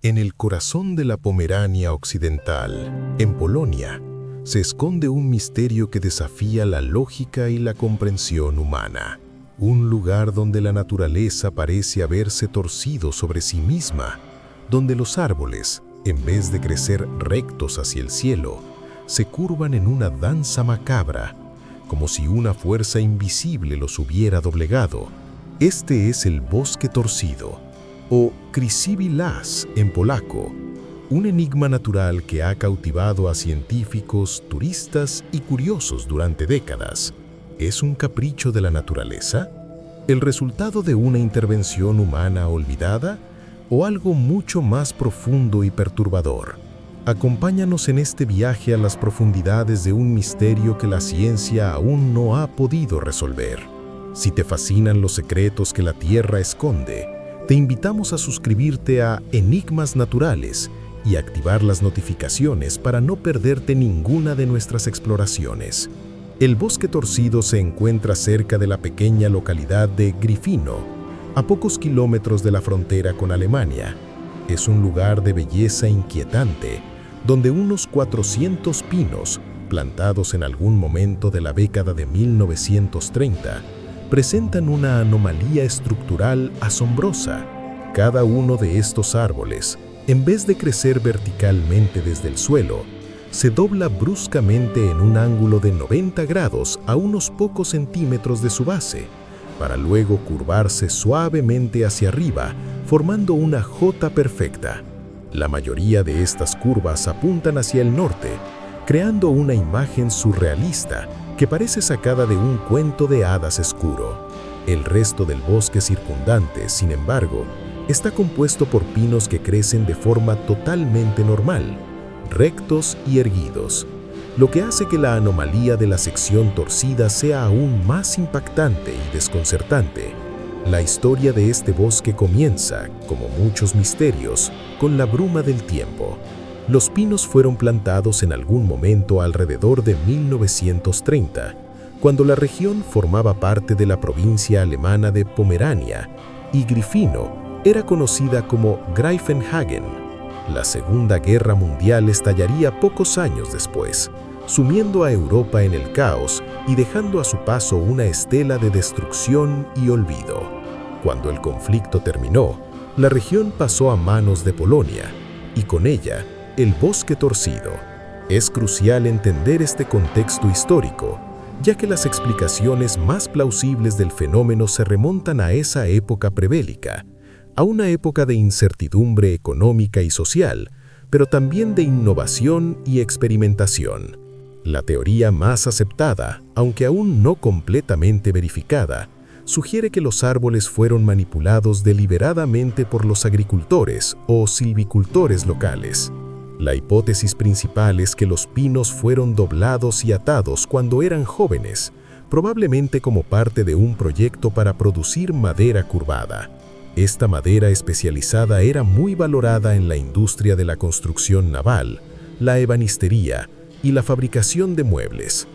En el corazón de la Pomerania Occidental, en Polonia, se esconde un misterio que desafía la lógica y la comprensión humana. Un lugar donde la naturaleza parece haberse torcido sobre sí misma, donde los árboles, en vez de crecer rectos hacia el cielo, se curvan en una danza macabra, como si una fuerza invisible los hubiera doblegado. Este es el bosque torcido, o Krzywy Las en polaco, un enigma natural que ha cautivado a científicos, turistas y curiosos durante décadas. ¿Es un capricho de la naturaleza? ¿El resultado de una intervención humana olvidada? ¿O algo mucho más profundo y perturbador? Acompáñanos en este viaje a las profundidades de un misterio que la ciencia aún no ha podido resolver. Si te fascinan los secretos que la Tierra esconde, te invitamos a suscribirte a Enigmas Naturales y activar las notificaciones para no perderte ninguna de nuestras exploraciones. El bosque torcido se encuentra cerca de la pequeña localidad de Gryfino, a pocos kilómetros de la frontera con Alemania. Es un lugar de belleza inquietante, donde unos 400 pinos, plantados en algún momento de la década de 1930, presentan una anomalía estructural asombrosa. Cada uno de estos árboles, en vez de crecer verticalmente desde el suelo, se dobla bruscamente en un ángulo de 90 grados a unos pocos centímetros de su base, para luego curvarse suavemente hacia arriba, formando una J perfecta. La mayoría de estas curvas apuntan hacia el norte, creando una imagen surrealista que parece sacada de un cuento de hadas oscuro. El resto del bosque circundante, sin embargo, está compuesto por pinos que crecen de forma totalmente normal, rectos y erguidos, lo que hace que la anomalía de la sección torcida sea aún más impactante y desconcertante. La historia de este bosque comienza, como muchos misterios, con la bruma del tiempo. Los pinos fueron plantados en algún momento alrededor de 1930, cuando la región formaba parte de la provincia alemana de Pomerania, y Gryfino era conocida como Greifenhagen. La Segunda Guerra Mundial estallaría pocos años después, sumiendo a Europa en el caos y dejando a su paso una estela de destrucción y olvido. Cuando el conflicto terminó, la región pasó a manos de Polonia, y con ella, el bosque torcido. Es crucial entender este contexto histórico, ya que las explicaciones más plausibles del fenómeno se remontan a esa época prebélica, a una época de incertidumbre económica y social, pero también de innovación y experimentación. La teoría más aceptada, aunque aún no completamente verificada, sugiere que los árboles fueron manipulados deliberadamente por los agricultores o silvicultores locales. La hipótesis principal es que los pinos fueron doblados y atados cuando eran jóvenes, probablemente como parte de un proyecto para producir madera curvada. Esta madera especializada era muy valorada en la industria de la construcción naval, la ebanistería y la fabricación de muebles.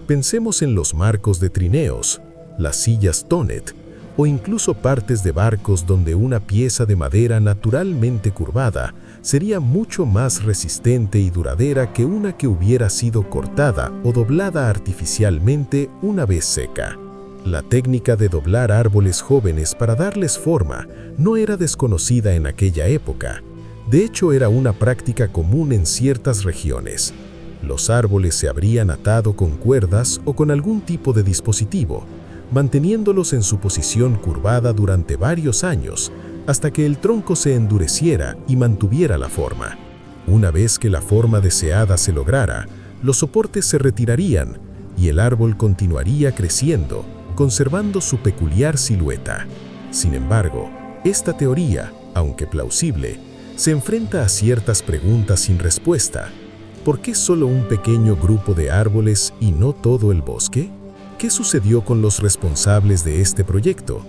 Pensemos en los marcos de trineos, las sillas Tonnet o incluso partes de barcos donde una pieza de madera naturalmente curvada sería mucho más resistente y duradera que una que hubiera sido cortada o doblada artificialmente una vez seca. La técnica de doblar árboles jóvenes para darles forma no era desconocida en aquella época. De hecho, era una práctica común en ciertas regiones. Los árboles se habrían atado con cuerdas o con algún tipo de dispositivo, manteniéndolos en su posición curvada durante varios años, hasta que el tronco se endureciera y mantuviera la forma. Una vez que la forma deseada se lograra, los soportes se retirarían y el árbol continuaría creciendo, conservando su peculiar silueta. Sin embargo, esta teoría, aunque plausible, se enfrenta a ciertas preguntas sin respuesta. ¿Por qué solo un pequeño grupo de árboles y no todo el bosque? ¿Qué sucedió con los responsables de este proyecto?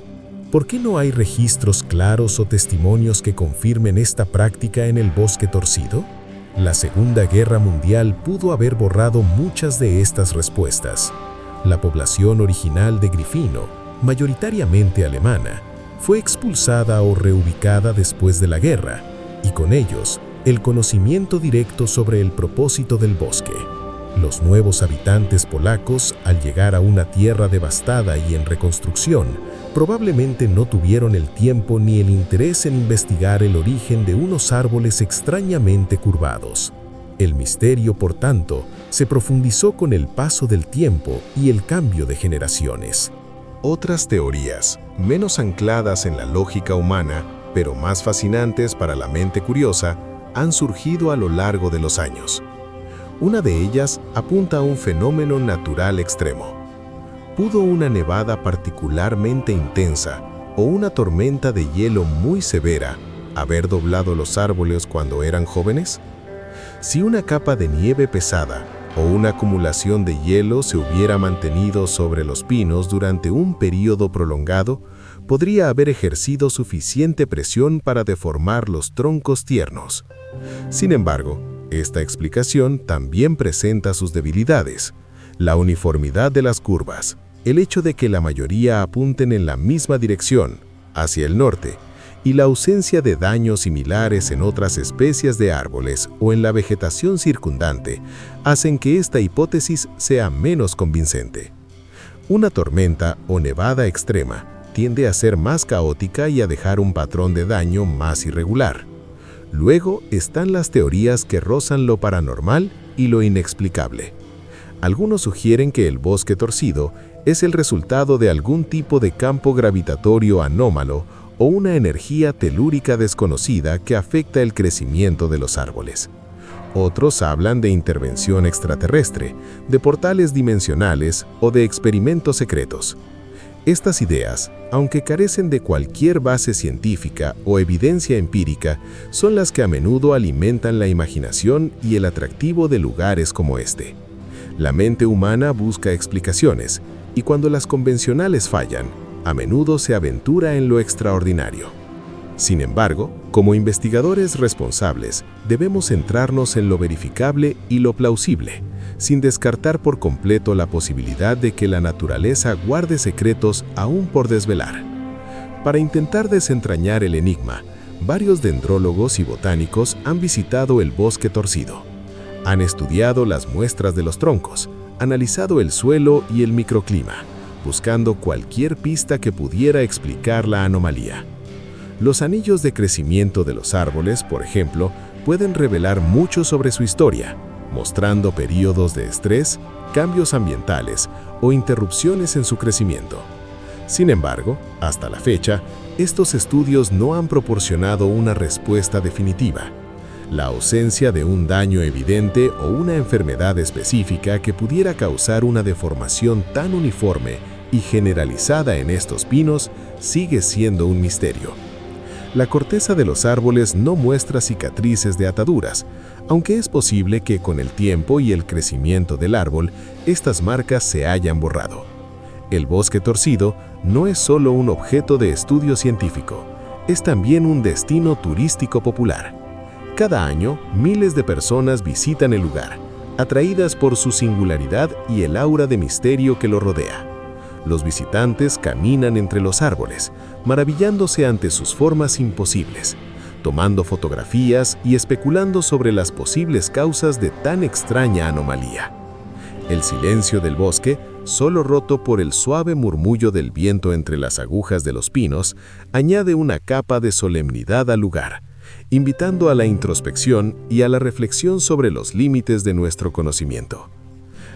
¿Por qué no hay registros claros o testimonios que confirmen esta práctica en el bosque torcido? La Segunda Guerra Mundial pudo haber borrado muchas de estas respuestas. La población original de Gryfino, mayoritariamente alemana, fue expulsada o reubicada después de la guerra, y con ellos, el conocimiento directo sobre el propósito del bosque. Los nuevos habitantes polacos, al llegar a una tierra devastada y en reconstrucción, probablemente no tuvieron el tiempo ni el interés en investigar el origen de unos árboles extrañamente curvados. El misterio, por tanto, se profundizó con el paso del tiempo y el cambio de generaciones. Otras teorías, menos ancladas en la lógica humana, pero más fascinantes para la mente curiosa, han surgido a lo largo de los años. Una de ellas apunta a un fenómeno natural extremo. ¿Pudo una nevada particularmente intensa o una tormenta de hielo muy severa haber doblado los árboles cuando eran jóvenes? Si una capa de nieve pesada o una acumulación de hielo se hubiera mantenido sobre los pinos durante un período prolongado, podría haber ejercido suficiente presión para deformar los troncos tiernos. Sin embargo, esta explicación también presenta sus debilidades: la uniformidad de las curvas, el hecho de que la mayoría apunten en la misma dirección, hacia el norte, y la ausencia de daños similares en otras especies de árboles o en la vegetación circundante hacen que esta hipótesis sea menos convincente. Una tormenta o nevada extrema tiende a ser más caótica y a dejar un patrón de daño más irregular. Luego están las teorías que rozan lo paranormal y lo inexplicable. Algunos sugieren que el bosque torcido es el resultado de algún tipo de campo gravitatorio anómalo o una energía telúrica desconocida que afecta el crecimiento de los árboles. Otros hablan de intervención extraterrestre, de portales dimensionales o de experimentos secretos. Estas ideas, aunque carecen de cualquier base científica o evidencia empírica, son las que a menudo alimentan la imaginación y el atractivo de lugares como este. La mente humana busca explicaciones, y cuando las convencionales fallan, a menudo se aventura en lo extraordinario. Sin embargo, como investigadores responsables, debemos centrarnos en lo verificable y lo plausible, sin descartar por completo la posibilidad de que la naturaleza guarde secretos aún por desvelar. Para intentar desentrañar el enigma, varios dendrólogos y botánicos han visitado el bosque torcido. Han estudiado las muestras de los troncos, analizado el suelo y el microclima, buscando cualquier pista que pudiera explicar la anomalía. Los anillos de crecimiento de los árboles, por ejemplo, pueden revelar mucho sobre su historia, mostrando períodos de estrés, cambios ambientales o interrupciones en su crecimiento. Sin embargo, hasta la fecha, estos estudios no han proporcionado una respuesta definitiva. La ausencia de un daño evidente o una enfermedad específica que pudiera causar una deformación tan uniforme y generalizada en estos pinos sigue siendo un misterio. La corteza de los árboles no muestra cicatrices de ataduras, aunque es posible que con el tiempo y el crecimiento del árbol, estas marcas se hayan borrado. El bosque torcido no es solo un objeto de estudio científico, es también un destino turístico popular. Cada año, miles de personas visitan el lugar, atraídas por su singularidad y el aura de misterio que lo rodea. Los visitantes caminan entre los árboles, maravillándose ante sus formas imposibles, tomando fotografías y especulando sobre las posibles causas de tan extraña anomalía. El silencio del bosque, solo roto por el suave murmullo del viento entre las agujas de los pinos, añade una capa de solemnidad al lugar, invitando a la introspección y a la reflexión sobre los límites de nuestro conocimiento.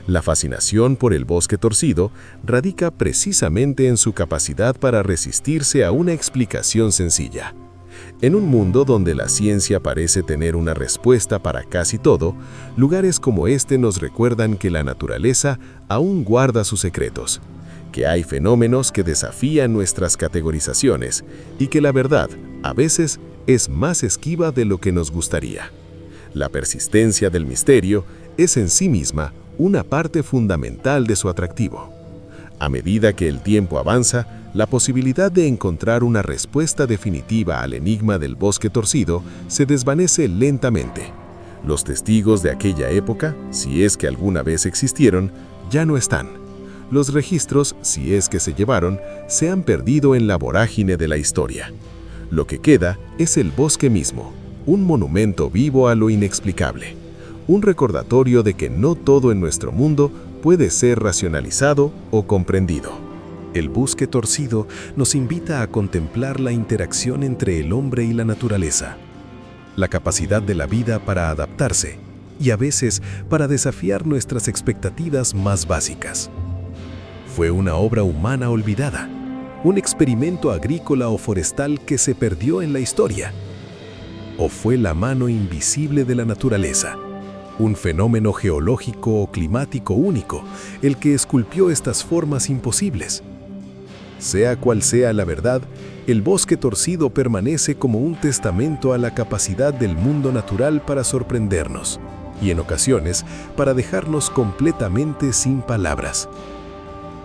La fascinación por el bosque torcido radica precisamente en su capacidad para resistirse a una explicación sencilla. En un mundo donde la ciencia parece tener una respuesta para casi todo, lugares como este nos recuerdan que la naturaleza aún guarda sus secretos, que hay fenómenos que desafían nuestras categorizaciones y que la verdad, a veces, es más esquiva de lo que nos gustaría. La persistencia del misterio es en sí misma una parte fundamental de su atractivo. A medida que el tiempo avanza, la posibilidad de encontrar una respuesta definitiva al enigma del bosque torcido se desvanece lentamente. Los testigos de aquella época, si es que alguna vez existieron, ya no están. Los registros, si es que se llevaron, se han perdido en la vorágine de la historia. Lo que queda es el bosque mismo, un monumento vivo a lo inexplicable, un recordatorio de que no todo en nuestro mundo puede ser racionalizado o comprendido. El bosque torcido nos invita a contemplar la interacción entre el hombre y la naturaleza, la capacidad de la vida para adaptarse y a veces para desafiar nuestras expectativas más básicas. Fue una obra humana olvidada, un experimento agrícola o forestal que se perdió en la historia. ¿O fue la mano invisible de la naturaleza, un fenómeno geológico o climático único, el que esculpió estas formas imposibles? Sea cual sea la verdad, el bosque torcido permanece como un testamento a la capacidad del mundo natural para sorprendernos, y en ocasiones para dejarnos completamente sin palabras.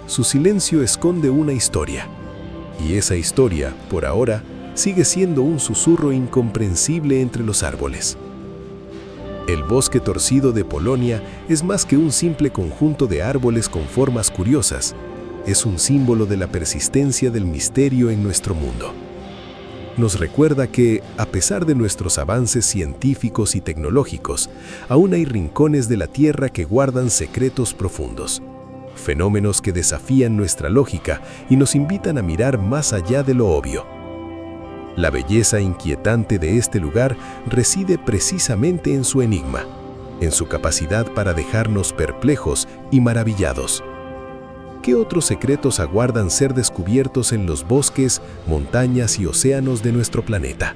Su silencio esconde una historia, y esa historia, por ahora, sigue siendo un susurro incomprensible entre los árboles. El bosque torcido de Polonia es más que un simple conjunto de árboles con formas curiosas. Es un símbolo de la persistencia del misterio en nuestro mundo. Nos recuerda que, a pesar de nuestros avances científicos y tecnológicos, aún hay rincones de la Tierra que guardan secretos profundos, fenómenos que desafían nuestra lógica y nos invitan a mirar más allá de lo obvio. La belleza inquietante de este lugar reside precisamente en su enigma, en su capacidad para dejarnos perplejos y maravillados. ¿Qué otros secretos aguardan ser descubiertos en los bosques, montañas y océanos de nuestro planeta?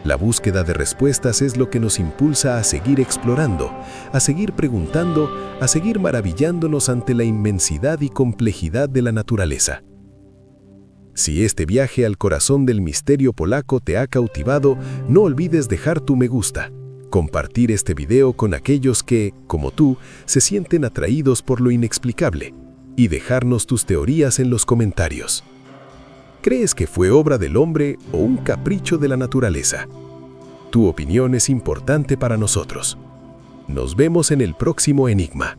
La búsqueda de respuestas es lo que nos impulsa a seguir explorando, a seguir preguntando, a seguir maravillándonos ante la inmensidad y complejidad de la naturaleza. Si este viaje al corazón del misterio polaco te ha cautivado, no olvides dejar tu me gusta, compartir este video con aquellos que, como tú, se sienten atraídos por lo inexplicable, y dejarnos tus teorías en los comentarios. ¿Crees que fue obra del hombre o un capricho de la naturaleza? Tu opinión es importante para nosotros. Nos vemos en el próximo enigma.